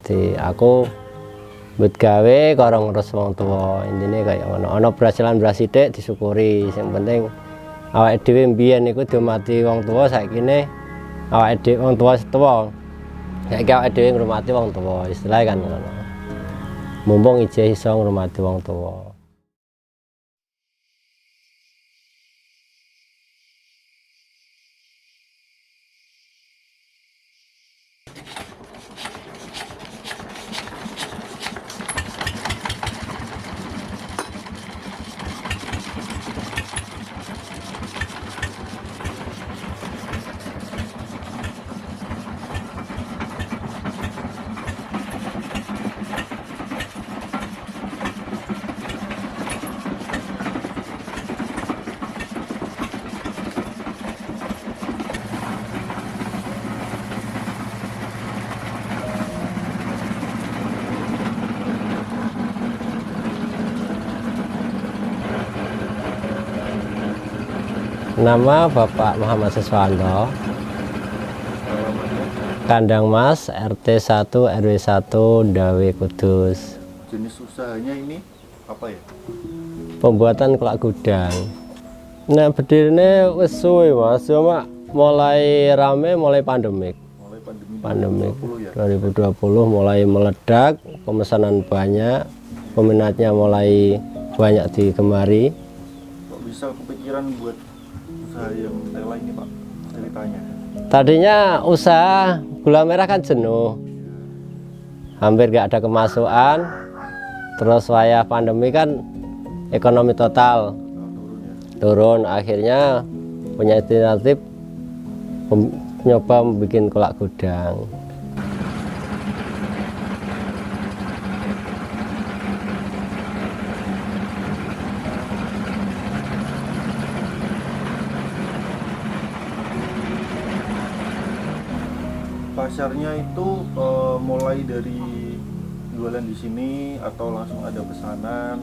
Jadi aku mbet gawe karo ngurus wong tuwa. Intine kaya ngono. Ana berhasilan beras sithik disyukuri. Sing penting awake dhewe mbiyen iku diurmati wong tuwa, saikine awake dhewe wong tuwa. Saiki awake dhewe ngurmati wong tuwa. Istilahnya kan ngono. Mumpung ijeh iso ngurmati wong tuwa. Nama Bapak Muhammad Siswanto, Kandang Mas, RT 1 RW 1 Dawe Kudus. Jenis usahanya ini apa ya? Pembuatan kolak gudang. Nah, berdirinya wis suwe Mas, cuma mulai rame mulai pandemik. Mulai pandemi 2020 mulai meledak, pemesanan banyak, peminatnya mulai banyak digemari. Kok bisa kepikiran buat usaha yang tela ini Pak, ceritanya? Tadinya usaha gula merah kan jenuh, hampir gak ada kemasukan. Terus wayah pandemi kan ekonomi total turun, akhirnya punya alternatif nyoba bikin kolak gudang. Pasarnya itu mulai dari jualan di sini atau langsung ada pesanan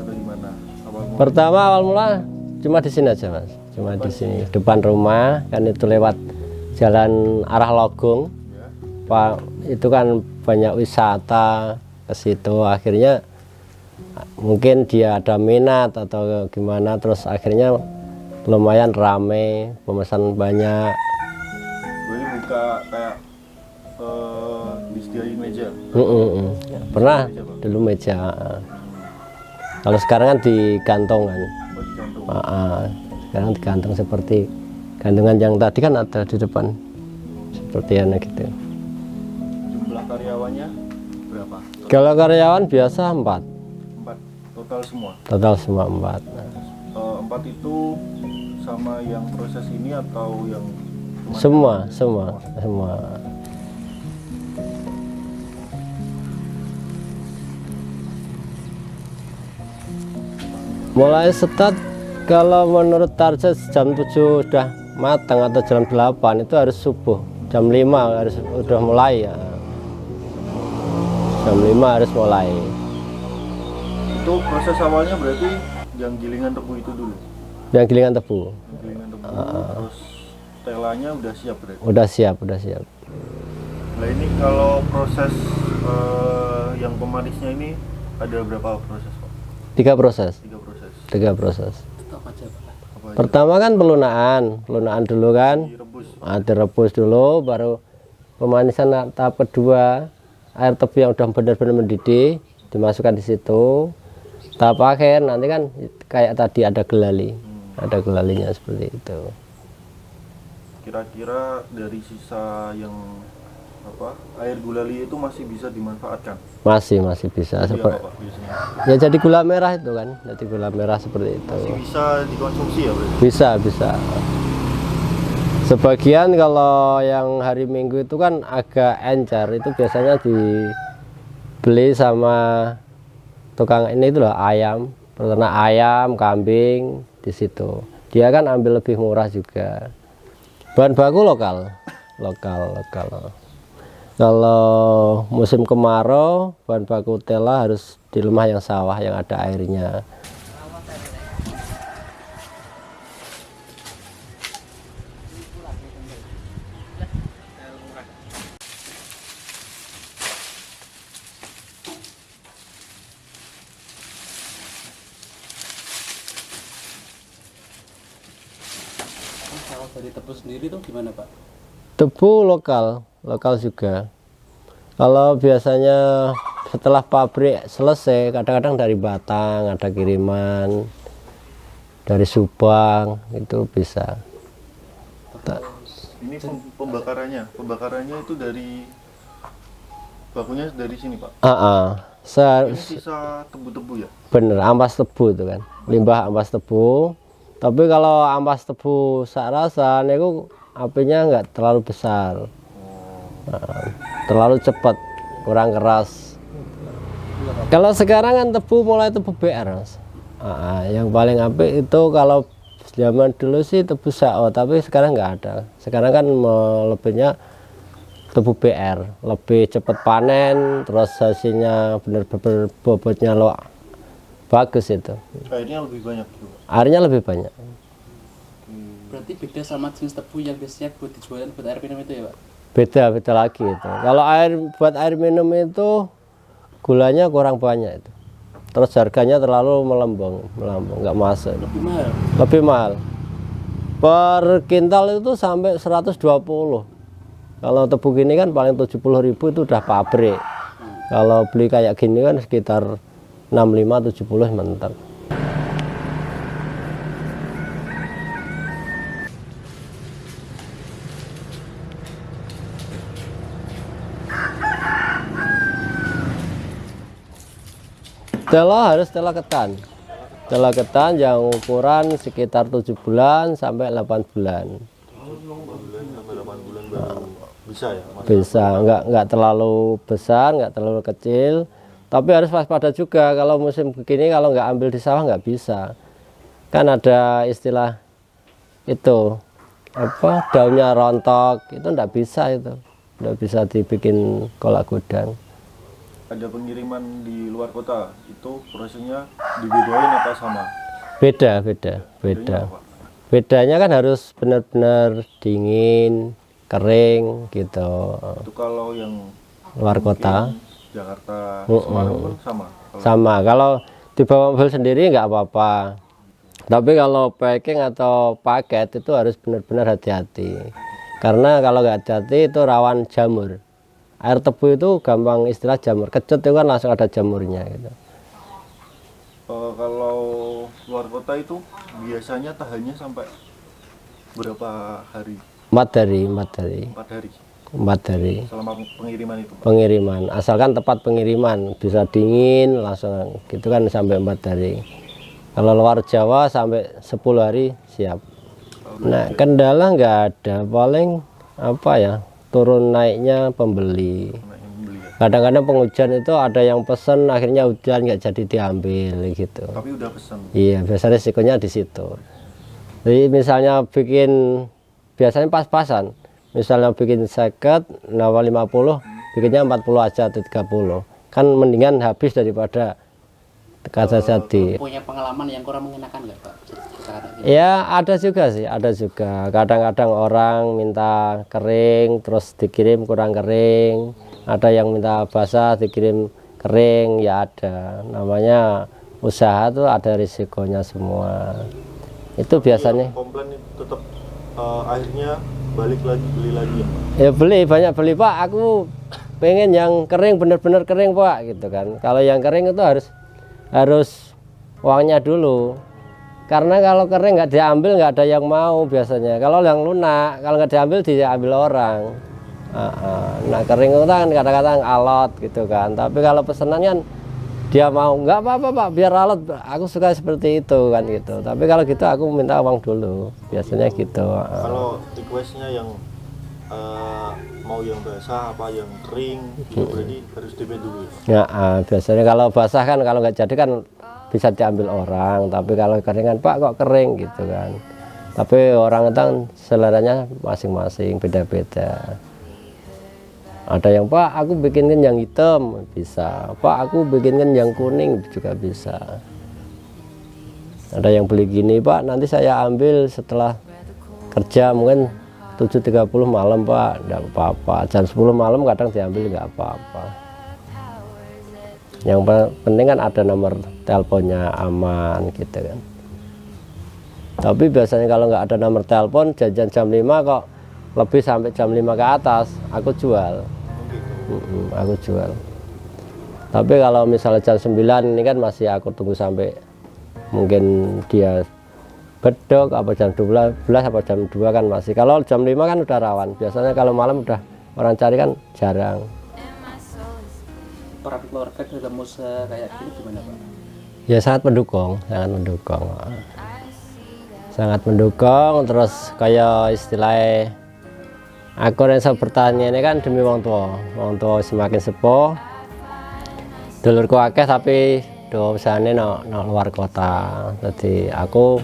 atau gimana? Pertama awal mula cuma di sini aja Mas, cuma di sini depan rumah kan, itu lewat jalan arah Logung Ya. Pak, itu kan banyak wisata ke situ, akhirnya mungkin dia ada minat atau gimana, terus akhirnya lumayan rame, pemesan banyak. Gue ini buka kayak disediain meja. Pernah dulu meja. Kalau sekarang kan digantung kan. Buat digantung. Sekarang digantung seperti gantungan yang tadi kan ada di depan, seperti anak gitu. Jumlah karyawannya berapa? Kalau karyawan biasa 4. 4 total semua. Total semua 4. 4 itu sama yang proses ini atau yang Semua. Mulai start kalau menurut target jam 7 sudah matang atau jam 8 itu harus subuh. Jam 5 harus udah mulai ya. Jam 5 harus mulai. itu proses awalnya berarti yang gilingan tebu itu dulu. Yang gilingan tebu. Yang gilingan tebu terus telanya udah siap berarti. Udah siap. Nah ini kalau proses yang pemanisnya ini ada berapa proses Pak? 3 proses. 3 proses. 3 proses. Apa aja? Pertama kan pelunaan dulu kan. Direbus. Direbus dulu, baru pemanisan tahap kedua, air tebu yang udah benar-benar mendidih dimasukkan di situ. Tahap akhir nanti kan kayak tadi ada gelali, ada gelalinya seperti itu. Kira-kira dari sisa yang air gulali itu masih bisa dimanfaatkan? Masih bisa. Jadi apa, Pak, biasanya? Ya jadi gula merah itu kan, jadi gula merah seperti itu. Masih bisa dikonsumsi ya berarti? Bisa. Sebagian kalau yang hari Minggu itu kan agak encer, itu biasanya dibeli sama tukang ini itu loh, ayam, peternak ayam, kambing di situ. Dia kan ambil lebih murah juga. Bahan baku lokal. Kalau musim kemarau, bahan baku tela harus di lemah yang sawah yang ada airnya. Dari tebu sendiri tuh gimana Pak? Tebu lokal juga. Kalau biasanya setelah pabrik selesai, kadang-kadang dari Batang ada kiriman, dari Subang itu bisa. Ini pembakarannya itu dari bakunya dari sini Pak. Ini sisa tebu-tebu ya? Bener, ampas tebu itu kan, limbah ampas tebu. Tapi kalau ampas tebu sak rasa niku apinya nggak terlalu besar, terlalu cepat, kurang keras. Kalau sekarang kan tebu mulai tebu BR, Mas. Yang paling apik itu kalau zaman dulu sih tebu SAO, tapi sekarang nggak ada. Sekarang kan lebihnya tebu BR, lebih cepat panen, terus hasilnya benar-benar bobotnya lo bagus itu. Airnya lebih banyak juga. Airnya lebih banyak. Berarti beda sama jenis tebu yang biasanya buat dijualan buat air minum itu ya Pak? Beda lagi itu. Kalau buat air minum itu gulanya kurang banyak itu. Terus harganya terlalu melambung, nggak masuk. Lebih mahal. Per kintal itu sampai 120. Kalau tebu gini kan paling 70.000 itu udah pabrik. Kalau beli kayak gini kan sekitar 65-70 mentok. Harus telah ketan. Telah ketan yang ukuran sekitar 7 bulan sampai 8 bulan. 8 bulan baru bisa ya? Bisa, nggak terlalu besar, nggak terlalu kecil. Tapi harus waspada juga kalau musim begini, kalau nggak ambil di sawah nggak bisa. Kan ada istilah itu apa, daunnya rontok, itu nggak bisa itu. Nggak bisa dibikin kolak gudang. Ada pengiriman di luar kota, itu prosesnya dibedain apa sama? Beda. Apa? Bedanya kan harus benar-benar dingin, kering gitu. Itu kalau yang Luar kota, Jakarta, Semarang pun sama? sama. Kalau dibawa mobil sendiri nggak apa-apa. Tapi kalau packing atau paket itu harus benar-benar hati-hati. Karena kalau nggak hati-hati itu rawan jamur. Air tebu itu gampang istilah jamur. Kecut itu kan langsung ada jamurnya gitu. Kalau luar kota itu biasanya tahannya sampai berapa hari? 4 hari. 4 hari. 4 hari. Selama pengiriman itu, Pak? Pengiriman, asalkan tepat pengiriman, bisa dingin langsung gitu kan sampai 4 hari. Kalau luar Jawa sampai 10 hari siap. Nah, kendala nggak ada, paling apa ya, turun naiknya pembeli. Kadang-kadang penghujan itu ada yang pesen, akhirnya hujan nggak jadi diambil gitu. Tapi udah pesen? Iya, biasanya risikonya di situ. Jadi misalnya biasanya pas-pasan. Misalnya bikin 50, nawa 50, bikinnya 40 aja atau 30. Kan mendingan habis daripada kata jadi. Punya pengalaman yang kurang mengenakan nggak Pak? Ya ada juga sih, ada juga. Kadang-kadang orang minta kering, terus dikirim kurang kering. Ada yang minta basah, dikirim kering, ya ada. Namanya usaha tuh ada risikonya semua. Itu biasanya. Komplain tetap akhirnya balik lagi, beli lagi ya Pak? Ya beli, banyak beli Pak. Aku pengen yang kering, bener-bener kering Pak, gitu kan. Kalau yang kering itu harus uangnya dulu. Karena kalau kering nggak diambil nggak ada yang mau biasanya. Kalau yang lunak, kalau nggak diambil orang. Nah kering itu kan kadang-kadang alot gitu kan. Tapi kalau pesanan kan dia mau, nggak apa-apa Pak, biar alot. Aku suka seperti itu kan gitu. Tapi kalau gitu aku minta uang dulu. Biasanya gitu. Kalau requestnya yang mau yang basah apa yang kering, itu berarti harus DP dulu ya? Biasanya kalau basah kan, kalau nggak jadi kan bisa diambil orang. Tapi kalau keringan Pak kok kering gitu kan. Tapi orang itu seleranya masing-masing, beda-beda. Ada yang Pak aku bikinkan yang hitam, bisa. Pak aku bikinkan yang kuning juga bisa. Ada yang beli gini Pak, nanti saya ambil setelah kerja mungkin 7.30 malam Pak, enggak apa-apa. Jam 10 malam kadang diambil enggak apa-apa. Yang penting kan ada nomor teleponnya, aman gitu kan. Tapi biasanya kalau nggak ada nomor telepon jajan jam 5 kok lebih sampai jam 5 ke atas aku jual. Aku jual. Tapi kalau misalnya jam 9 ini kan masih aku tunggu sampai mungkin dia bedok apa jam 12 apa jam 2 kan masih. Kalau jam 5 kan udah rawan. Biasanya kalau malam udah orang cari kan jarang. Peran keluarga dalam usaha kayak gini gimana Pak? Ya sangat mendukung, sangat mendukung. Terus kayak istilahnya aku rasa bertanya ini kan demi wong tua semakin sepuh. Dulurku akeh tapi do usahane no luar kota. Jadi aku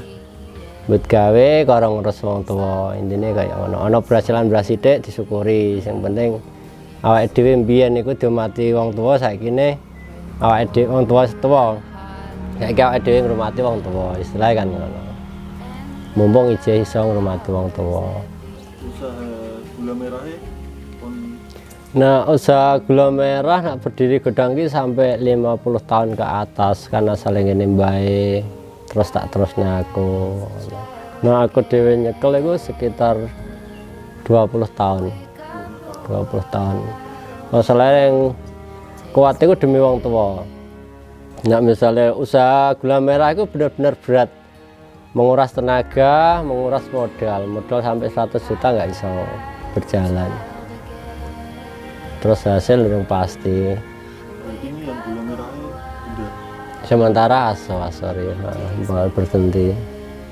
buat gawe karo ngurus wong tua. Intine kayak ono berhasilan sithik disyukuri. Yang penting awake dhewe mbiyen niku diomati wong tua, saiki ne awake dhewe wong tua setuwa. Saiki awake dhewe ngrumati wong tua, istilahnya kan ngono. Mumpung ijeh iso ngrumati wong tua. Usaha gula merah pun. Nah, usaha gula merah nak berdiri gedang ki sampai 50 tahun ke atas karena saling ngene mbae. Terus tak terusnya aku. Nah, aku dhewe nyekel iku sekitar 20 tahun. 20 tahun. Masalah yang kuat itu demi wong tua. Nah, misalnya usaha gula merah itu benar-benar berat, menguras tenaga, menguras modal sampai 100 juta nggak bisa berjalan. Terus hasil yang pasti. Ini yang gula merah udah. Sementara sorry, bakal berhenti.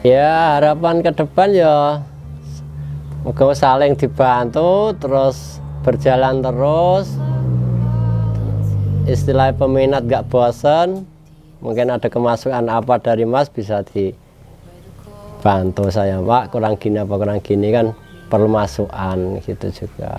Ya harapan ke depan ya, moga saling dibantu terus berjalan terus. Istilah peminat gak bosan, mungkin ada kemasukan apa dari Mas bisa dibantu saya Pak, kurang gini kan perlu masukan gitu juga.